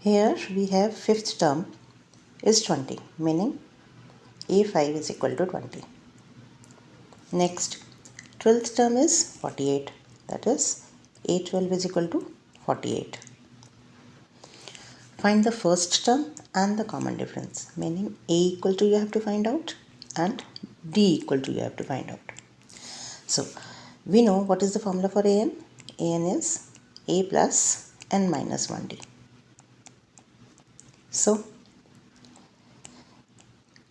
Here we have fifth term is 20, meaning A5 is equal to 20. Next, 12th term is 48, that is A12 is equal to 48. Find the first term and the common difference, meaning A equal to you have to find out and D equal to you have to find out. So, we know what is the formula for AN. AN is A plus N minus 1D. So,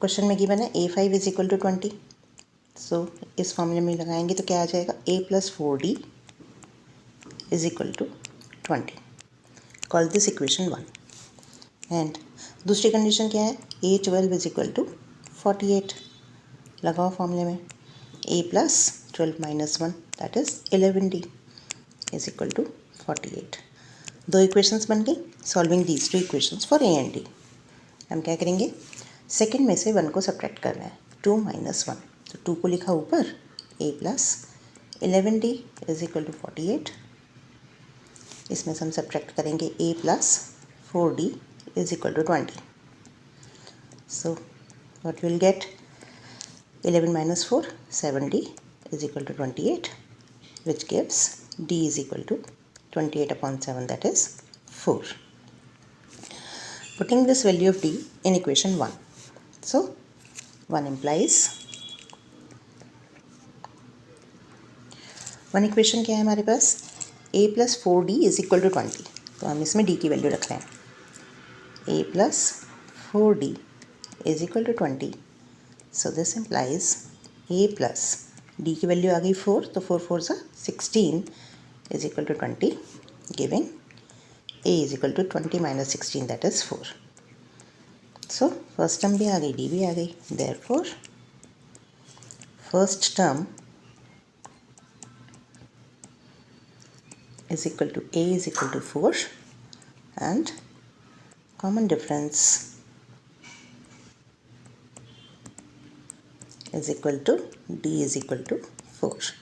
question में given है A5 is equal to 20. सो इस फॉर्मूले में लगाएंगे तो क्या आ जाएगा, A plus 4D is equal to 20. Call this equation 1. And दूसरी कंडीशन क्या है, A12 इज इक्वल टू 48. लगाओ फॉर्मूले में A plus 12 minus 1 that is 11D is equal to 48. दो इक्वेशंस बन गई. Solving these two equations for A and D. हम क्या करेंगे, सेकेंड में से 1 को सब्ट्रैक्ट करना है. 2 माइनस 1, तो 2 को लिखा ऊपर, A plus 11D is equal to 48. इसमें से हम सब्ट्रैक्ट करेंगे A plus 4D is equal to 20. So what will get, 11 minus 4, 7D is equal to 28, which gives D is equal to 28 upon 7, that is 4. Putting this value of D in equation 1. So, 1 implies, one equation क्या है हमारे पास, A plus 4D is equal to 20. तो हम इसमें D की value रख रहे हैं. A plus 4D is equal to 20. So this implies A plus D की वैल्यू आ गई 4, तो 4 4 सा 16 is equal to 20, giving A is equal to 20 minus 16, that is 4. So first term भी आ गई, D भी आ गई. Therefore first term is equal to A is equal to 4 and common difference is equal to D is equal to 4.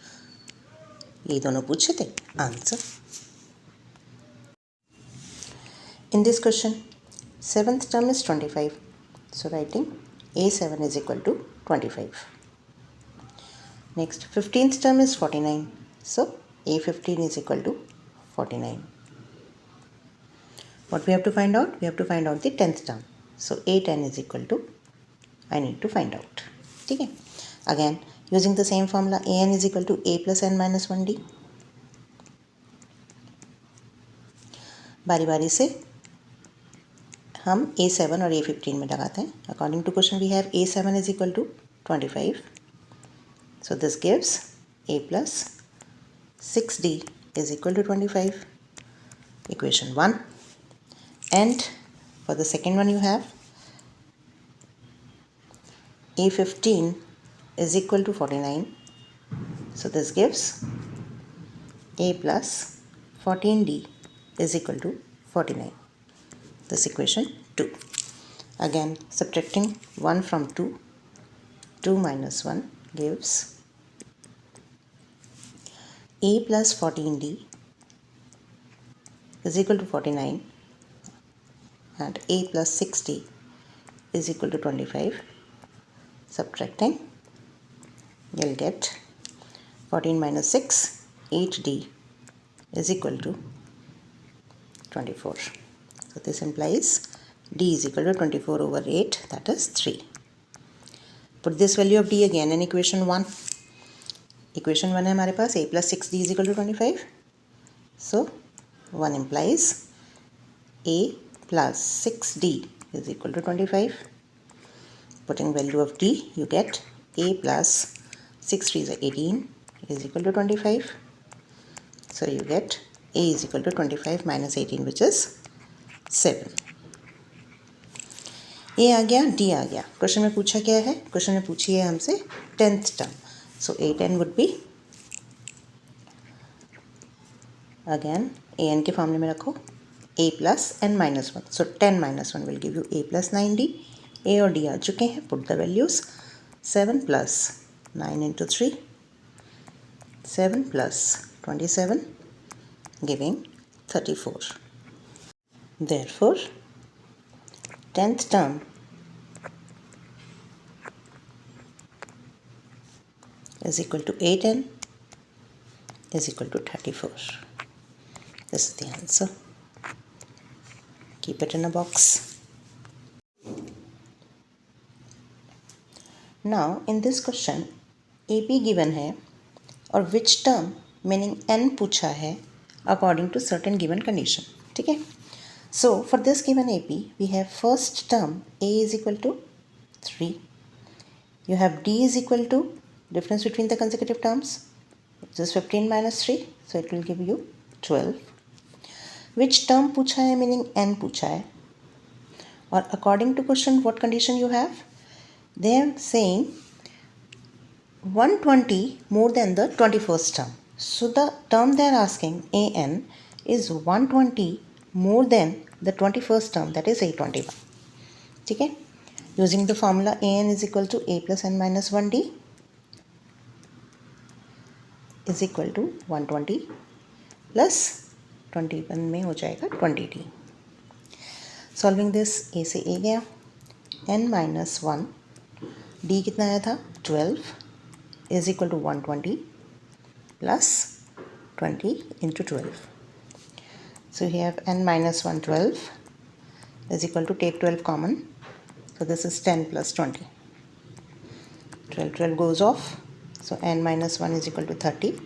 ये दोनों पूछे थे. Answer. In this question, 7th term is 25. So writing A7 is equal to 25. Next, 15th term is 49. So A15 is equal to 49. What we have to find out? We have to find out the 10th term. So A10 is equal to, I need to find out. ठीक है. Again, using the same formula, AN is equal to A plus N minus 1D. बारी बारी से हम A7 और A15 में लगाते हैं. According to question, we have A7 is equal to 25. So this gives A plus 6D is equal to 25. Equation 1. And for the second one you have A15 is equal to 49. So this gives A plus 14D is equal to 49. This equation 2. Again subtracting 1 from 2, 2 minus 1 gives A plus 14D is equal to 49 and A plus 6D is equal to 25. Subtracting, you'll get 14 minus 6, 8D is equal to 24. So this implies D is equal to 24 over 8, that is 3. Put this value of D again in equation 1. Equation 1 है हमारे पास, A plus 6D is equal to 25. So 1 implies A plus 6D is equal to 25. Putting value of D, you get A plus 6 3 is 18 is equal to 25. So you get A is equal to 25 minus 18, which is 7. A आ गया, D आ गया. Question में पूछा क्या है, question में पूछी है हमसे 10th term. So A10 would be, again AN के फॉर्मूले में रखो, A plus N minus 1. So 10 minus 1 will give you A plus 9D. A और D आ चुके हैं. Put the values. 7 plus 9 into 3, 7 plus 27, giving 34. Therefore 10th term is equal to 8n is equal to 34. This is the answer. Keep it in a box. Now in this question AP given है और which term meaning n पूछा है according to certain given condition. ठीक है. So for this given AP we have first term A is equal to 3. You have D is equal to difference between the consecutive terms, which is 15 minus 3, so it will give you 12. Which term पूछा है meaning n पूछा है और according to question what condition you have? They are saying 120 more than the 21st term. So the term they are asking an is 120 more than the 21st term, that is 821. ठीक है. Using the formula an is equal to a plus n minus 1d is equal to 120 plus 21 में हो जाएगा 20d. Solving this a से a गया, n minus 1 d कितना आया था 12 is equal to 120 plus 20 into 12. So here have n minus 1 12 is equal to take 12 common. So this is 10 plus 20. 12 goes off. So n minus 1 is equal to 30,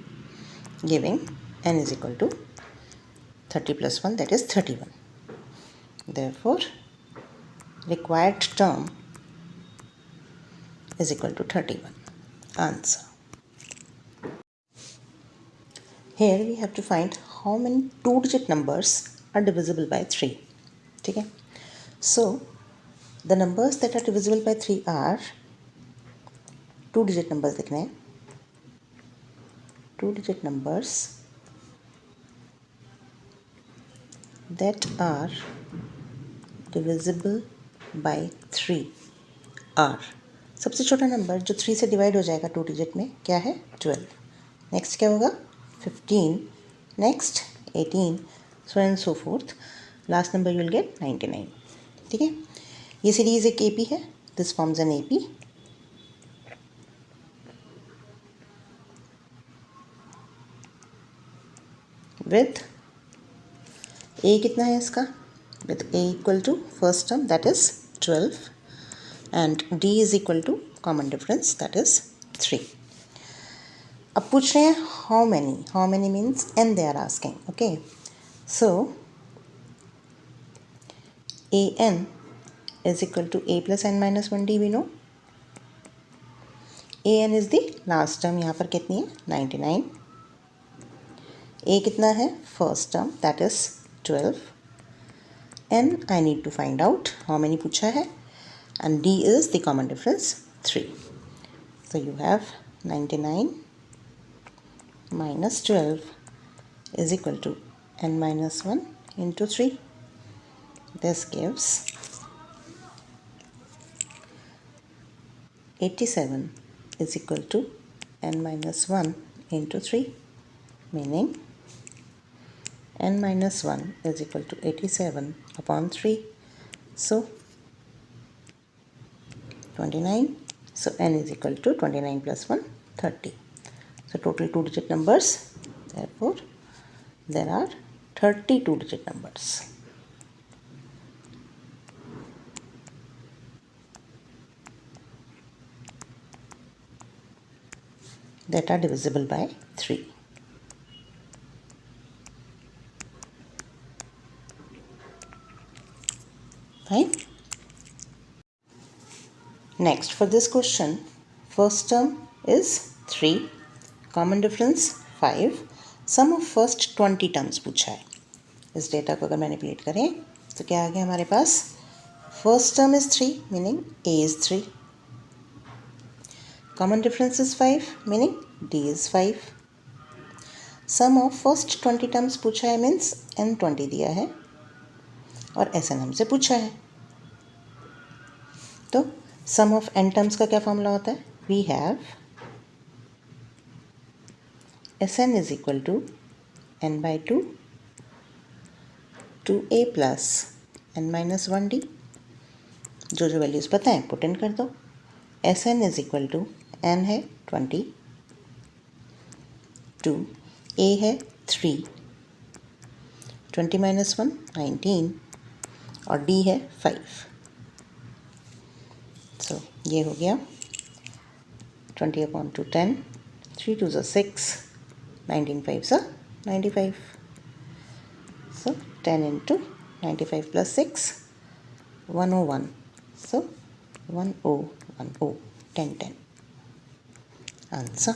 giving n is equal to 30 plus 1, that is 31. Therefore, required term is equal to 31. Answer. Here we have to find how many two-digit numbers are divisible by 3. ठीक है. So the numbers that are divisible by 3 are two-digit numbers लिखने हैं. Two-digit numbers that are divisible by 3 are. सबसे छोटा number जो 3 से divide हो जाएगा टू डिजिट में क्या है 12. नेक्स्ट क्या होगा 15, next 18, so and so fourth. Last number you will get 99. ठीक है. ये सीरीज एक एपी है. This forms an AP. With A कितना है इसका, with A equal to first term that is 12 and D is equal to common difference that is 3. अब पूछ रहे हैं how many means N they are asking. Okay. So A N is equal to A plus n minus 1d. We know a N is the last term. यहाँ पर कितनी है 99. A कितना है first term that is 12. N I need to find out how many पूछा है and D is the common difference 3. So you have 99 minus 12 is equal to n minus 1 into 3. This gives 87 is equal to n minus 1 into 3, meaning n minus 1 is equal to 87 upon 3. So 29. So n is equal to 29 plus 1, 30. So total two-digit numbers, therefore there are 30 two-digit numbers. That are divisible by 3. Fine. Next for this question, first term is 3. Common difference 5. Sum of first 20 terms पूछा है. इस data को अगर manipulate करें तो क्या आ गया हमारे पास, first term is 3 meaning A is 3. Common difference is 5 meaning D is 5. Sum of first 20 terms पूछा है मीन्स n 20 दिया है और एस एन हमसे पूछा है. तो सम ऑफ n टर्म्स का क्या फॉर्मूला होता है, we have Sn is equal to n by 2 to a plus n-1d, जो जो वैल्यूज़ पता है पुट इन कर दो। Sn is equal to n है 20, 2 a है 3, 20 - 1 19 और d है 5। सो ये हो गया 20/2 10, 3 2 6, 19 5 95। So 10 into 95 plus 6, 101. So 1010, 10 10. Answer.